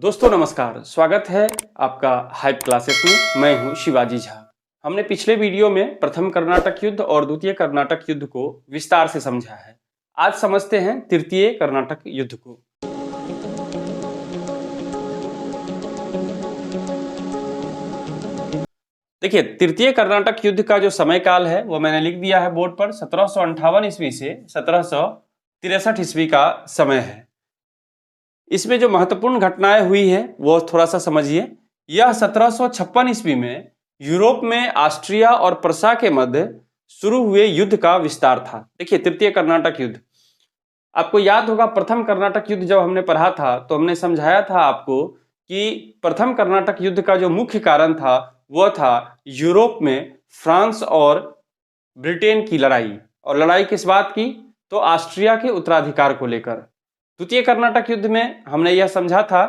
दोस्तों नमस्कार, स्वागत है आपका हाइप क्लासेस में। मैं हूं शिवाजी झा। हमने पिछले वीडियो में प्रथम कर्नाटक युद्ध और द्वितीय कर्नाटक युद्ध को विस्तार से समझा है। आज समझते हैं तृतीय कर्नाटक युद्ध को। देखिए, तृतीय कर्नाटक युद्ध का जो समय काल है वो मैंने लिख दिया है बोर्ड पर। 1758 ईस्वी से 1763 ईस्वी का समय है। इसमें जो महत्वपूर्ण घटनाएं हुई है वो थोड़ा सा समझिए। यह 1756 ईस्वी में यूरोप में ऑस्ट्रिया और प्रसा के मध्य शुरू हुए युद्ध का विस्तार था। देखिए, तृतीय कर्नाटक युद्ध, आपको याद होगा प्रथम कर्नाटक युद्ध जब हमने पढ़ा था तो हमने समझाया था आपको कि प्रथम कर्नाटक युद्ध का जो मुख्य कारण था वह था यूरोप में फ्रांस और ब्रिटेन की लड़ाई। और लड़ाई किस बात की? तो ऑस्ट्रिया के उत्तराधिकार को लेकर। द्वितीय कर्नाटक युद्ध में हमने यह समझा था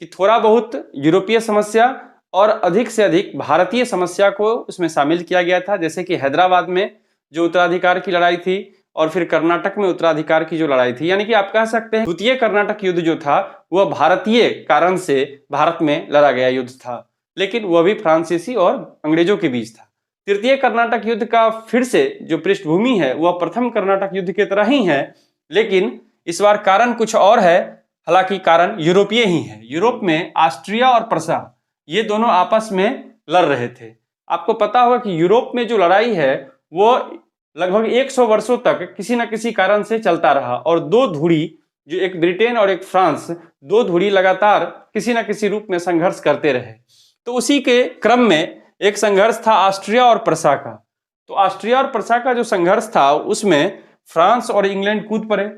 कि थोड़ा बहुत यूरोपीय समस्या और अधिक से अधिक भारतीय समस्या को उसमें शामिल किया गया था, जैसे कि हैदराबाद में जो उत्तराधिकार की लड़ाई थी और फिर कर्नाटक में उत्तराधिकार की जो लड़ाई थी। यानी कि आप कह सकते हैं द्वितीय कर्नाटक युद्ध जो था वह भारतीय कारण से भारत में लड़ा गया युद्ध था, लेकिन वह भी फ्रांसीसी और अंग्रेजों के बीच था। तृतीय कर्नाटक युद्ध का फिर से जो पृष्ठभूमि है वह प्रथम कर्नाटक युद्ध की तरह ही है, लेकिन इस बार कारण कुछ और है। हालांकि कारण यूरोपीय ही है। यूरोप में ऑस्ट्रिया और प्रसा ये दोनों आपस में लड़ रहे थे। आपको पता होगा कि यूरोप में जो लड़ाई है वो लगभग 100 वर्षों तक किसी न किसी कारण से चलता रहा और दो धुरी, जो एक ब्रिटेन और एक फ्रांस, दो धुरी लगातार किसी न किसी रूप में संघर्ष करते रहे। तो उसी के क्रम में एक संघर्ष था ऑस्ट्रिया और प्रसा का। तो ऑस्ट्रिया और प्रसा का जो संघर्ष था उसमें फ्रांस और इंग्लैंड कूद पड़े।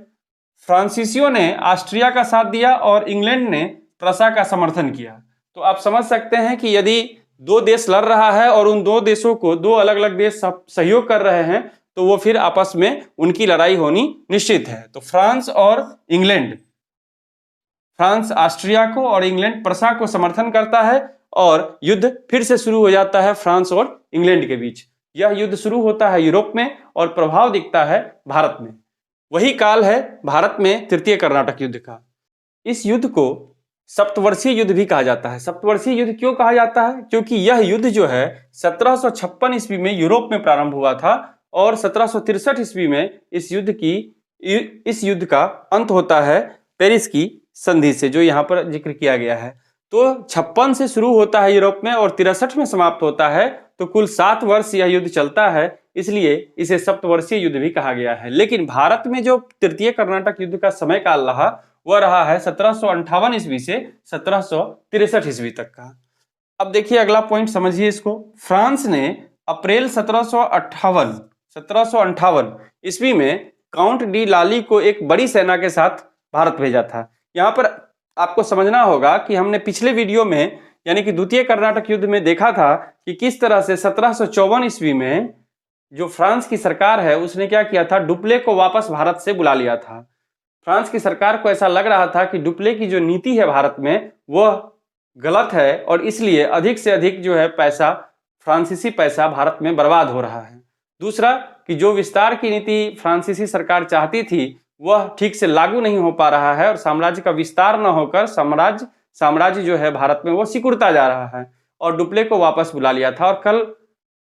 फ्रांसीसियों ने ऑस्ट्रिया का साथ दिया और इंग्लैंड ने प्रसा का समर्थन किया। तो आप समझ सकते हैं कि यदि दो देश लड़ रहा है और उन दो देशों को दो अलग अलग देश सहयोग कर रहे हैं तो वो फिर आपस में उनकी लड़ाई होनी निश्चित है। तो फ्रांस और इंग्लैंड, फ्रांस ऑस्ट्रिया को और इंग्लैंड प्रसा को समर्थन करता है और युद्ध फिर से शुरू हो जाता है फ्रांस और इंग्लैंड के बीच। यह युद्ध शुरू होता है यूरोप में और प्रभाव दिखता है भारत में। वही काल है भारत में तृतीय कर्नाटक युद्ध का। इस युद्ध को सप्तवर्षीय युद्ध भी कहा जाता है। सप्तवर्षीय युद्ध क्यों कहा जाता है? क्योंकि यह युद्ध जो है 1756 ईस्वी में यूरोप में प्रारंभ हुआ था और 1763 ईस्वी में इस युद्ध का अंत होता है पेरिस की संधि से, जो यहाँ पर जिक्र किया गया है। तो 56 से शुरू होता है यूरोप में और 63 में समाप्त होता है। तो कुल 7 वर्ष यह युद्ध चलता है, इसलिए इसे सप्तवर्षीय युद्ध भी कहा गया है। लेकिन भारत में जो तृतीय कर्नाटक युद्ध का समय काल रहा वह रहा है 1758 ईस्वी से 1763 ईस्वी तक का। अब देखिए अगला पॉइंट समझिए इसको। फ्रांस ने अप्रैल 1758 ईस्वी में काउंट डी लाली को एक बड़ी सेना के साथ भारत भेजा था। यहाँ पर आपको समझना होगा कि हमने पिछले वीडियो में यानी कि द्वितीय कर्नाटक युद्ध में देखा था कि किस तरह से 1754 ईस्वी में जो फ्रांस की सरकार है उसने क्या किया था, डुप्ले को वापस भारत से बुला लिया था। फ्रांस की सरकार को ऐसा लग रहा था कि डुप्ले की जो नीति है भारत में वह गलत है और इसलिए अधिक से अधिक जो है पैसा, फ्रांसीसी पैसा भारत में बर्बाद हो रहा है। दूसरा कि जो विस्तार की नीति फ्रांसीसी सरकार चाहती थी वह ठीक से लागू नहीं हो पा रहा है और साम्राज्य का विस्तार न होकर साम्राज्य जो है भारत में वो सिकुड़ता जा रहा है और डुप्ले को वापस बुला लिया था। और कल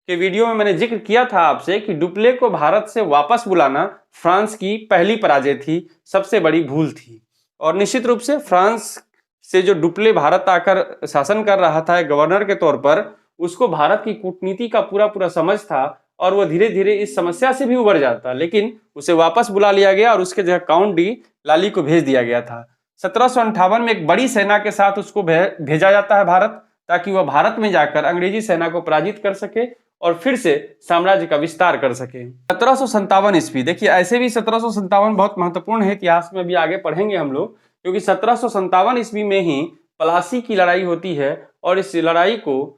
के वीडियो में मैंने जिक्र किया था आपसे कि डुप्ले को भारत से वापस बुलाना फ्रांस की पहली पराजय थी, सबसे बड़ी भूल थी। और निश्चित रूप से फ्रांस से जो डुप्ले भारत आकर शासन कर रहा था गवर्नर के तौर पर, उसको भारत की कूटनीति का पूरा समझ था और वह धीरे धीरे इस समस्या से भी उबर जाता, लेकिन उसे वापस बुला लिया गया और उसके जगह काउंट डी लाली को भेज दिया गया था। 1758 में एक बड़ी सेना के साथ उसको भेजा जाता है भारत, ताकि वह भारत में जाकर अंग्रेजी सेना को पराजित कर सके और फिर से साम्राज्य का विस्तार कर सके। 1757 ईस्वी, देखिए ऐसे भी 1757 बहुत महत्वपूर्ण है, इतिहास में भी आगे पढ़ेंगे हम लोग, क्योंकि 1757 ईस्वी में ही प्लासी की लड़ाई होती है और इस लड़ाई को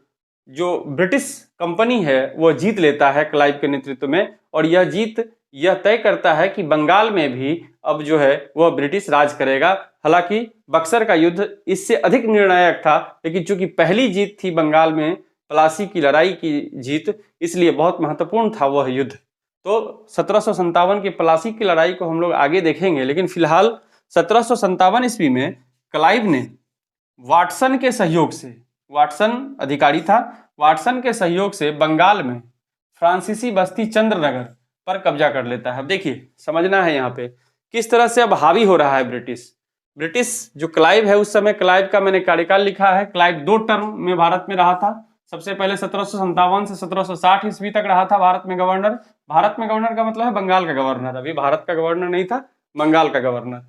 जो ब्रिटिश कंपनी है वो जीत लेता है क्लाइव के नेतृत्व में। और यह जीत यह तय करता है कि बंगाल में भी अब जो है वह ब्रिटिश राज करेगा। हालांकि बक्सर का युद्ध इससे अधिक निर्णायक था, लेकिन चूंकि पहली जीत थी बंगाल में प्लासी की लड़ाई की जीत, इसलिए बहुत महत्वपूर्ण था वह युद्ध। तो 1757 की प्लासी की लड़ाई को हम लोग आगे देखेंगे, लेकिन फिलहाल 1757 ईस्वी में क्लाइव ने वाटसन के सहयोग से, वाटसन अधिकारी था, वाटसन के सहयोग से बंगाल में फ्रांसीसी बस्ती चंद्रनगर पर कब्जा कर लेता है। अब देखिए समझना है यहाँ पे किस तरह से अब हावी हो रहा है ब्रिटिश जो क्लाइव है, उस समय क्लाइव का मैंने कार्यकाल लिखा है। क्लाइव 2 टर्म में भारत में रहा था। सबसे पहले 1757 से 1760 ईस्वी तक रहा था भारत में गवर्नर। भारत में गवर्नर का मतलब है बंगाल का गवर्नर, अभी भारत का गवर्नर नहीं था, बंगाल का गवर्नर।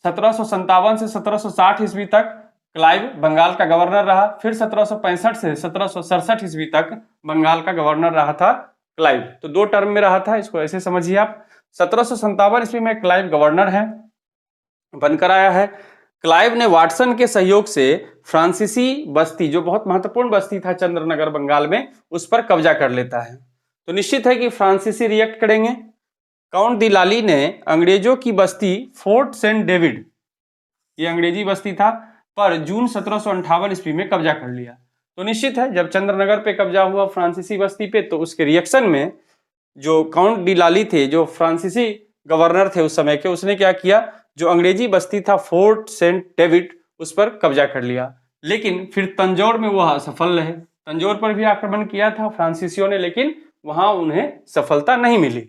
1757 से 1760 ईस्वी तक क्लाइव बंगाल का गवर्नर रहा। फिर 1765 से 1767 ईस्वी तक बंगाल का गवर्नर रहा था क्लाइव। तो 2 टर्म में रहा था, इसको ऐसे समझिए आप। 1757 ईस्वी में क्लाइव गवर्नर है, बनकर आया है। क्लाइव ने वाटसन के सहयोग से फ्रांसीसी बस्ती, जो बहुत महत्वपूर्ण बस्ती था चंद्रनगर बंगाल में, उस पर कब्जा कर लेता है। तो निश्चित है कि फ्रांसीसी रिएक्ट करेंगे। काउंट दी लाली ने अंग्रेजों की बस्ती फोर्ट सेंट डेविड, ये अंग्रेजी बस्ती था, पर जून 1758 ईस्वी में कब्जा कर लिया। तो निश्चित है जब चंद्रनगर पे कब्जा हुआ फ्रांसीसी बस्ती पे, तो उसके रिएक्शन में जो काउंट डी लाली थे, जो फ्रांसीसी गवर्नर थे उस समय के, उसने क्या किया, जो अंग्रेजी बस्ती था फोर्ट सेंट डेविड, उस पर कब्जा कर लिया। लेकिन फिर तंजौर में वह असफल रहे। तंजौर पर भी आक्रमण किया था फ्रांसीसियों ने, लेकिन वहां उन्हें सफलता नहीं मिली।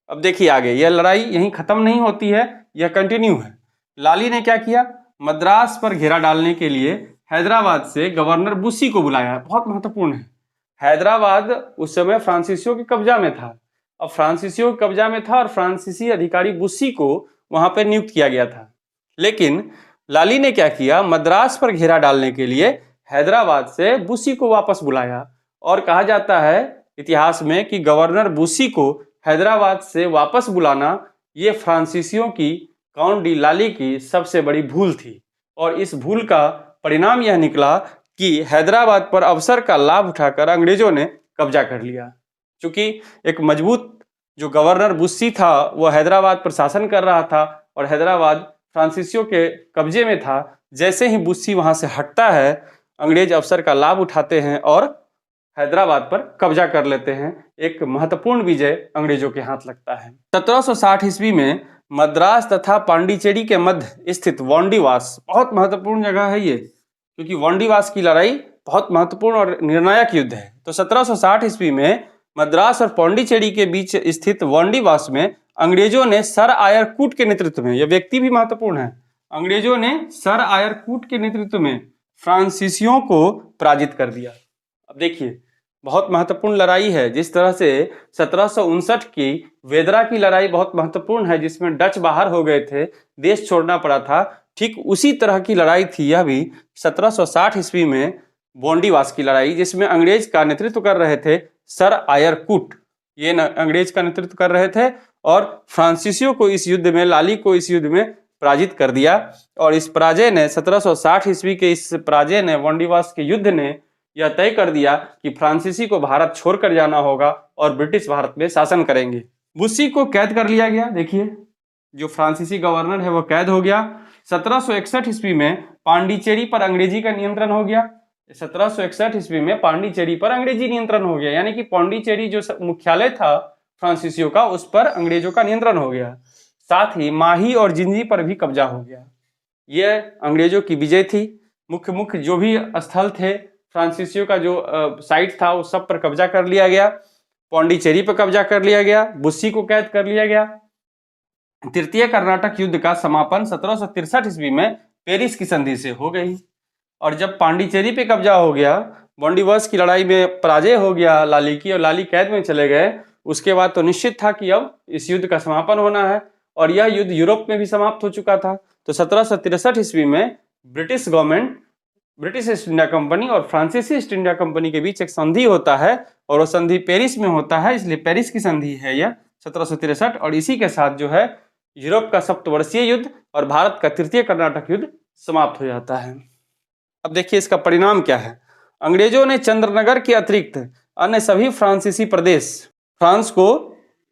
अब देखिए आगे, यह लड़ाई यहीं खत्म नहीं होती है, यह कंटिन्यू है। लाली ने क्या किया, मद्रास पर घेरा डालने के लिए हैदराबाद से गवर्नर बुस्सी को बुलाया। बहुत महत्वपूर्ण है, हैदराबाद उस समय फ्रांसीसियों के कब्जा में था। अब फ्रांसीसियों के कब्जा में था और फ्रांसीसी अधिकारी बुस्सी को वहां पर नियुक्त किया गया था। लेकिन लाली ने क्या किया, मद्रास पर घेरा डालने के लिए हैदराबाद से बुस्सी को वापस बुलाया। और कहा जाता है इतिहास में कि गवर्नर बुस्सी को हैदराबाद से वापस बुलाना ये फ्रांसीसियों की, काउंट डी लाली की सबसे बड़ी भूल थी। और इस भूल का परिणाम यह निकला कि हैदराबाद पर अवसर का लाभ उठाकर अंग्रेजों ने कब्जा कर लिया। चूंकि एक मजबूत जो गवर्नर बुस्सी था वह हैदराबाद पर शासन कर रहा था और हैदराबाद फ्रांसीसियों के कब्जे में था। जैसे ही बुस्सी वहां से हटता है, अंग्रेज अवसर का लाभ उठाते हैं और हैदराबाद पर कब्जा कर लेते हैं। एक महत्वपूर्ण विजय अंग्रेजों के हाथ लगता है। 1760 ईस्वी में मद्रास तथा पांडिचेरी के मध्य स्थित वांडीवास, बहुत महत्वपूर्ण जगह है ये, क्योंकि वांडीवास की लड़ाई बहुत महत्वपूर्ण और निर्णायक युद्ध है। तो 1760 ईस्वी में मद्रास और पांडिचेरी के बीच स्थित वांडीवास में अंग्रेजों ने सर आयर कूट के नेतृत्व में, यह व्यक्ति भी महत्वपूर्ण है, अंग्रेजों ने सर आयर कूट के नेतृत्व में फ्रांसीसियों को पराजित कर दिया। अब देखिए बहुत महत्वपूर्ण लड़ाई है। जिस तरह से 1759 की वेदरा की लड़ाई बहुत महत्वपूर्ण है, जिसमें डच बाहर हो गए थे, देश छोड़ना पड़ा था, ठीक उसी तरह की लड़ाई थी यह भी 1760 ईस्वी में वांडीवास की लड़ाई, जिसमें अंग्रेज का नेतृत्व कर रहे थे सर आयर कूट, ये अंग्रेज का नेतृत्व कर रहे थे। और फ्रांसीसियों को इस युद्ध में, लाली को इस युद्ध में पराजित कर दिया। और इस पराजय ने, 1760 ईस्वी के इस पराजय ने, वांडीवास के युद्ध ने यह तय कर दिया कि फ्रांसीसी को भारत छोड़कर जाना होगा और ब्रिटिश भारत में शासन करेंगे। बुस्सी को कैद कर लिया गया। देखिए जो फ्रांसीसी गवर्नर है वो कैद हो गया। 1761 ईस्वी में पांडिचेरी पर अंग्रेजी का नियंत्रण हो गया। 1761 ईस्वी में पांडिचेरी पर अंग्रेजी नियंत्रण हो गया, यानी कि पांडिचेरी जो मुख्यालय था फ्रांसीसियों का, उस पर अंग्रेजों का नियंत्रण हो गया। साथ ही माही और जिंजी पर भी कब्जा हो गया। यह अंग्रेजों की विजय थी। मुख्य जो भी स्थल थे फ्रांसीसियों का, जो साइट था, उस सब पर कब्जा कर लिया गया। पांडिचेरी पर कब्जा कर लिया गया, बुस्सी को कैद कर लिया गया। तृतीय कर्नाटक युद्ध का समापन 1763 ईस्वी में पेरिस की संधि से हो गई। और जब पांडिचेरी पे कब्जा हो गया, वांडीवास की लड़ाई में पराजय हो गया लाली की, और लाली कैद में चले गए, उसके बाद तो निश्चित था कि अब इस युद्ध का समापन होना है। और यह युद्ध यूरोप में भी समाप्त हो चुका था। तो 1763 ईस्वी में British government, British east India company और फ्रांसीसी ईस्ट इंडिया कंपनी के बीच एक संधि होता है, और वो संधि पेरिस में होता है, इसलिए पेरिस की संधि है यह 1763। और इसी के साथ जो है यूरोप का सप्तवर्षीय युद्ध और भारत का तृतीय कर्नाटक युद्ध समाप्त हो जाता है। अब देखिए इसका परिणाम क्या है। अंग्रेजों ने चंद्रनगर के अतिरिक्त अन्य सभी फ्रांसीसी प्रदेश फ्रांस को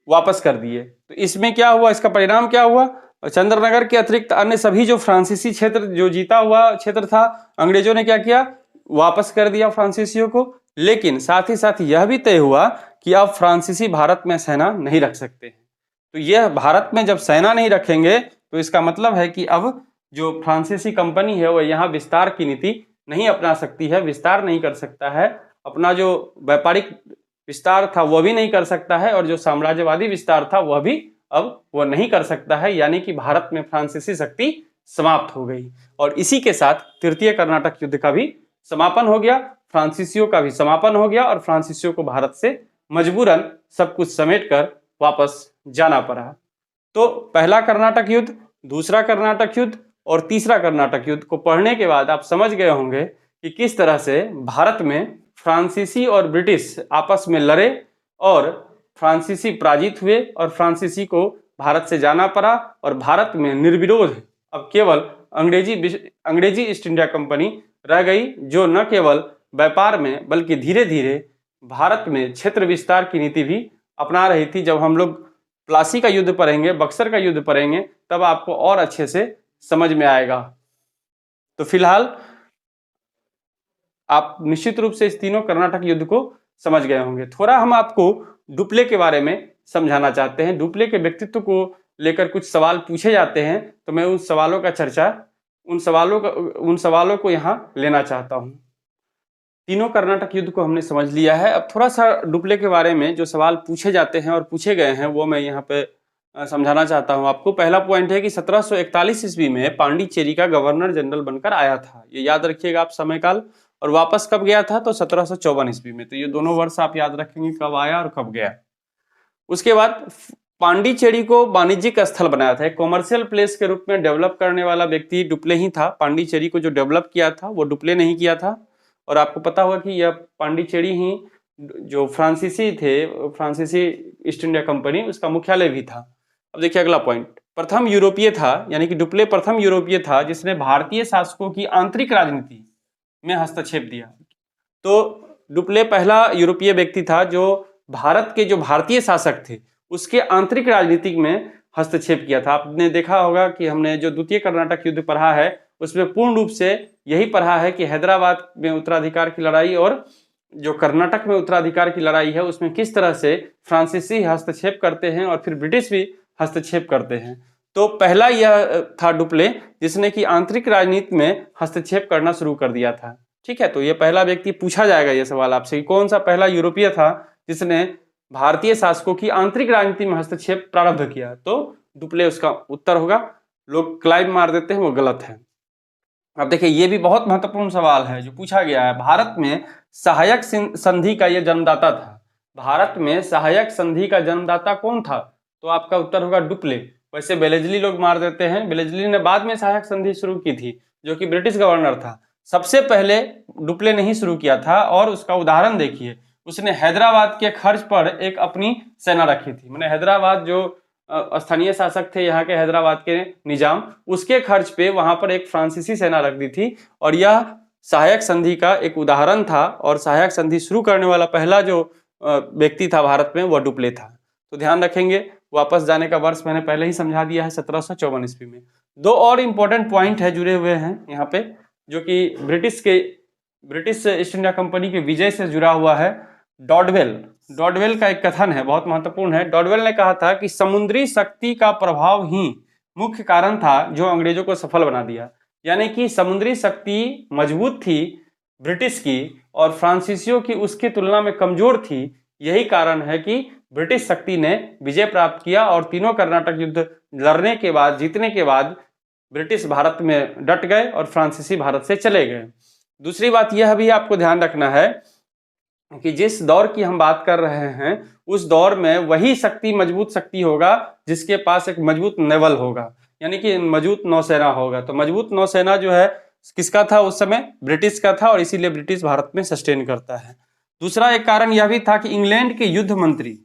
वापस कर दिए। तो इसमें क्या हुआ, इसका परिणाम क्या हुआ, चंद्रनगर के अतिरिक्त अन्य सभी जो फ्रांसीसी क्षेत्र, जो जीता हुआ क्षेत्र था, अंग्रेजों ने क्या किया, वापस कर दिया फ्रांसीसियों को। लेकिन साथ ही साथ यह भी तय हुआ कि अब फ्रांसीसी भारत में सेना नहीं रख सकते हैं। तो यह भारत में जब सेना नहीं रखेंगे तो इसका मतलब है कि अब जो फ्रांसीसी कंपनी है वो यहाँ विस्तार की नीति नहीं अपना सकती है, विस्तार नहीं कर सकता है, अपना जो व्यापारिक विस्तार था वह भी नहीं कर सकता है, और जो साम्राज्यवादी विस्तार था वह भी अब वह नहीं कर सकता है, यानी कि भारत में फ्रांसीसी शक्ति समाप्त हो गई। और इसी के साथ तृतीय कर्नाटक युद्ध का भी समापन हो गया, फ्रांसीसियों का भी समापन हो गया, और फ्रांसीसियों को भारत से मजबूरन सब कुछ समेटकर वापस जाना पड़ा। तो पहला कर्नाटक युद्ध, दूसरा कर्नाटक युद्ध और तीसरा कर्नाटक युद्ध को पढ़ने के बाद आप समझ गए होंगे कि किस तरह से भारत में फ्रांसीसी और ब्रिटिश आपस में लड़े और फ्रांसीसी पराजित हुए और फ्रांसीसी को भारत से जाना पड़ा, और भारत में निर्विरोध अब केवल अंग्रेजी ईस्ट इंडिया कंपनी रह गई, जो न केवल व्यापार में बल्कि धीरे धीरे भारत में क्षेत्र विस्तार की नीति भी अपना रही थी। जब हम लोग प्लासी का युद्ध पढ़ेंगे, बक्सर का युद्ध पढ़ेंगे, तब आपको और अच्छे से समझ में आएगा। तो फिलहाल आप निश्चित रूप से इस तीनों कर्नाटक युद्ध को समझ गए होंगे। थोड़ा हम आपको डुप्ले के बारे में समझाना चाहते हैं। डुप्ले के व्यक्तित्व को लेकर कुछ सवाल पूछे जाते हैं, तो मैं उन सवालों का चर्चा उन सवालों को यहाँ लेना चाहता हूँ। तीनों कर्नाटक युद्ध को हमने समझ लिया है। अब थोड़ा सा डुप्ले के बारे में जो सवाल पूछे जाते हैं और पूछे गए हैं वो मैं यहाँ पे समझाना चाहता हूँ आपको। पहला पॉइंट है कि 1741 ईस्वी में पांडिचेरी का गवर्नर जनरल बनकर आया था, ये याद रखिएगा आप समय काल। और वापस कब गया था? तो 1754 ईस्वी में। तो ये दोनों वर्ष आप याद रखेंगे कब आया और कब गया। उसके बाद पांडिचेरी को वाणिज्यिक स्थल बनाया था, एक कॉमर्शियल प्लेस के रूप में डेवलप करने वाला व्यक्ति डुप्ले ही था। पांडिचेरी को जो डेवलप किया था वो डुप्ले नहीं किया था। और आपको पता होगा कि यह पांडिचेरी ही जो फ्रांसीसी ईस्ट इंडिया कंपनी, उसका मुख्यालय भी था। अब देखिए अगला पॉइंट, प्रथम यूरोपीय था, यानी कि डुप्ले प्रथम यूरोपीय था जिसने भारतीय शासकों की आंतरिक राजनीति में हस्तक्षेप दिया। तो डुप्ले पहला यूरोपीय व्यक्ति था जो भारत के जो भारतीय शासक थे उसके आंतरिक राजनीति में हस्तक्षेप किया था। आपने देखा होगा कि हमने जो द्वितीय कर्नाटक युद्ध पढ़ा है उसमें पूर्ण रूप से यही पढ़ा है कि हैदराबाद में उत्तराधिकार की लड़ाई और जो कर्नाटक में उत्तराधिकार की लड़ाई है उसमें किस तरह से फ्रांसीसी हस्तक्षेप करते हैं और फिर ब्रिटिश भी हस्तक्षेप करते हैं। तो पहला यह था डुप्ले जिसने कि आंतरिक राजनीति में हस्तक्षेप करना शुरू कर दिया था। ठीक है, तो ये पहला व्यक्ति पूछा जाएगा ये सवाल आपसे, कौन सा पहला यूरोपीय था जिसने भारतीय शासकों की आंतरिक राजनीति में हस्तक्षेप प्रारंभ किया? तो डुप्ले उसका उत्तर होगा। लोग क्लाइम मार देते हैं, वो गलत है। अब देखिए ये भी बहुत महत्वपूर्ण सवाल है जो पूछा गया है। भारत में सहायक संधि का यह जन्मदाता था। भारत में सहायक संधि का जन्मदाता कौन था? तो आपका उत्तर होगा डुप्ले। वैसे बेलेजली लोग मार देते हैं, बेलेजली ने बाद में सहायक संधि शुरू की थी जो कि ब्रिटिश गवर्नर था। सबसे पहले डुप्ले ने ही शुरू किया था, और उसका उदाहरण देखिए, उसने हैदराबाद के खर्च पर एक अपनी सेना रखी थी। मैंने हैदराबाद जो स्थानीय शासक थे यहाँ के हैदराबाद के निजाम, उसके खर्च पे वहां पर एक फ्रांसीसी सेना रख दी थी, और यह सहायक संधि का एक उदाहरण था। और सहायक संधि शुरू करने वाला पहला जो व्यक्ति था भारत में वह डुप्ले था। तो ध्यान रखेंगे, वापस जाने का वर्ष मैंने पहले ही समझा दिया है, 1754 ईस्वी में। दो और इम्पोर्टेंट पॉइंट है जुड़े हुए हैं यहाँ पे, जो कि ब्रिटिश ईस्ट इंडिया कंपनी के विजय से जुड़ा हुआ है। डॉडवेल का एक कथन है, बहुत महत्वपूर्ण है। डॉडवेल ने कहा था कि समुद्री शक्ति का प्रभाव ही मुख्य कारण था जो अंग्रेजों को सफल बना दिया। यानी कि समुद्री शक्ति मजबूत थी ब्रिटिश की और फ्रांसीसियों की उसकी तुलना में कमजोर थी। यही कारण है कि ब्रिटिश शक्ति ने विजय प्राप्त किया, और तीनों कर्नाटक युद्ध लड़ने के बाद, जीतने के बाद ब्रिटिश भारत में डट गए और फ्रांसीसी भारत से चले गए। दूसरी बात यह भी आपको ध्यान रखना है कि जिस दौर की हम बात कर रहे हैं उस दौर में वही शक्ति मजबूत शक्ति होगा जिसके पास एक मजबूत नेवल होगा, यानी कि मजबूत नौसेना होगा। तो मजबूत नौसेना जो है किसका था उस समय? ब्रिटिश का था, और इसीलिए ब्रिटिश भारत में सस्टेन करता है। दूसरा एक कारण यह भी था कि इंग्लैंड के युद्ध मंत्री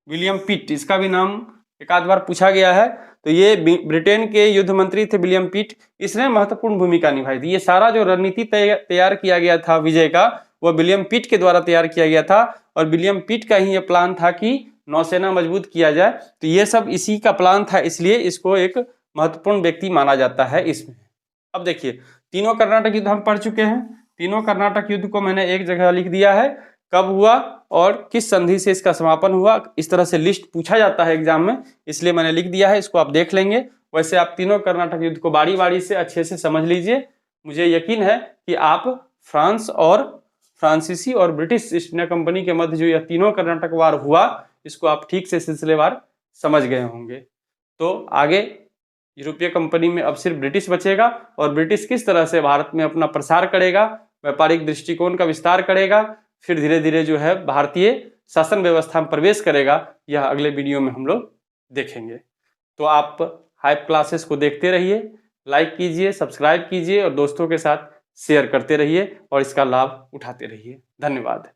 विलियम पिट, इसका भी नाम एक आध बार पूछा गया है, तो ये ब्रिटेन के युद्ध मंत्री थे विलियम पिट। इसने महत्वपूर्ण भूमिका निभाई थी। ये सारा जो रणनीति तैयार किया गया था विजय का, वह विलियम पिट के द्वारा तैयार किया गया था, और विलियम पिट का ही ये प्लान था कि नौसेना मजबूत किया जाए। तो ये सब इसी का प्लान था, इसलिए इसको एक महत्वपूर्ण व्यक्ति माना जाता है इसमें। अब देखिए तीनों कर्नाटक युद्ध हम पढ़ चुके हैं। तीनों कर्नाटक युद्ध को मैंने एक जगह लिख दिया है, कब हुआ और किस संधि से इसका समापन हुआ। इस तरह से लिस्ट पूछा जाता है एग्जाम में, इसलिए मैंने लिख दिया है, इसको आप देख लेंगे वैसे आप तीनों कर्नाटक युद्ध को बारी बारी से अच्छे से समझ लीजिए। मुझे यकीन है कि आप फ्रांस और फ्रांसीसी और ब्रिटिश ईस्ट इंडिया कंपनी के मध्य जो यह तीनों कर्नाटक वार हुआ, इसको आप ठीक से सिलसिलेवार समझ गए होंगे। तो आगे यूरोपीय कंपनी में अब सिर्फ ब्रिटिश बचेगा और ब्रिटिश किस तरह से भारत में अपना प्रसार करेगा, व्यापारिक दृष्टिकोण का विस्तार करेगा, फिर धीरे धीरे जो है भारतीय शासन व्यवस्था में प्रवेश करेगा, यह अगले वीडियो में हम लोग देखेंगे। तो आप हाइप क्लासेस को देखते रहिए, लाइक कीजिए, सब्सक्राइब कीजिए और दोस्तों के साथ शेयर करते रहिए और इसका लाभ उठाते रहिए। धन्यवाद।